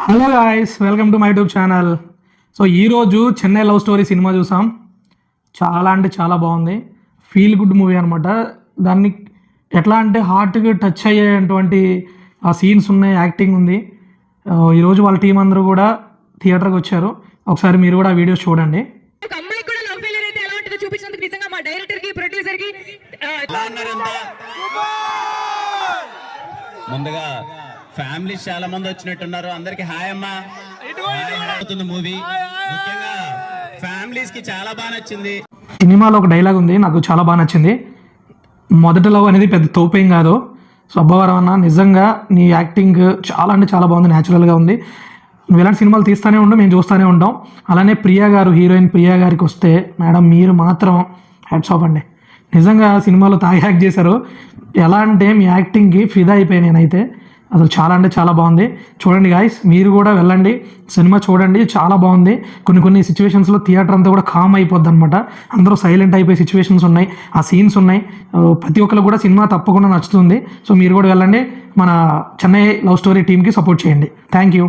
Hello guys, welcome to my YouTube channel. So ఈరోజు Chennai love story cinema చూసాం. చాలా అంటే చాలా బాగుంది. ఫీల్ గుడ్ మూవీ అనమాట. దాన్ని ఎట్లా అంటే హార్ట్కి టచ్ అయ్యేటువంటి ఆ సీన్స్ ఉన్నాయి, యాక్టింగ్ ఉంది. ఈరోజు వాళ్ళ టీం అందరూ కూడా థియేటర్కి వచ్చారు. ఒకసారి మీరు కూడా ఆ వీడియోస్ చూడండి. ముందుగా ఫ్యామిలీస్ చాలా మంది వచ్చినట్టున్నారు. అందరికి హాయ్ అమ్మా. మూవీ ముఖ్యంగా ఫ్యామిలీస్ కి చాలా బాగా నచ్చింది. సినిమాలో ఒక డైలాగ్ ఉంది, నాకు చాలా బాగా నచ్చింది. మొదటి లవ్ అనేది పెద్ద తోపేం కాదు. సో అబ్బవరం అన్న, నిజంగా నీ యాక్టింగ్ చాలా అంటే చాలా బాగుంది, న్యాచురల్గా ఉంది. నువ్వు ఇలాంటి సినిమాలు తీస్తూనే ఉండు, మేము చూస్తూనే ఉంటాం. అలానే ప్రియా గారు, హీరోయిన్ ప్రియా గారికి వస్తే మేడం మీరు మాత్రం హ్యాట్స్ ఆఫ్ అండి. నిజంగా సినిమాలో తాగి యాక్ట్ చేశారు. ఎలా అంటే మీ యాక్టింగ్కి ఫిదా అయిపోయాను నేనైతే. అసలు చాలా అంటే చాలా బాగుంది. చూడండి గాయస్, మీరు కూడా వెళ్ళండి, సినిమా చూడండి, చాలా బాగుంది. కొన్ని సిచ్యువేషన్స్లో థియేటర్ అంతా కూడా కామ్ అయిపోద్ది అనమాట. అందరూ సైలెంట్ అయిపోయే సిచ్యువేషన్స్ ఉన్నాయి, ఆ సీన్స్ ఉన్నాయి. ప్రతి ఒక్కరు కూడా సినిమా తప్పకుండా నచ్చుతుంది. సో మీరు కూడా వెళ్ళండి, మన చెన్నై లవ్ స్టోరీ టీమ్కి సపోర్ట్ చేయండి. Thank you.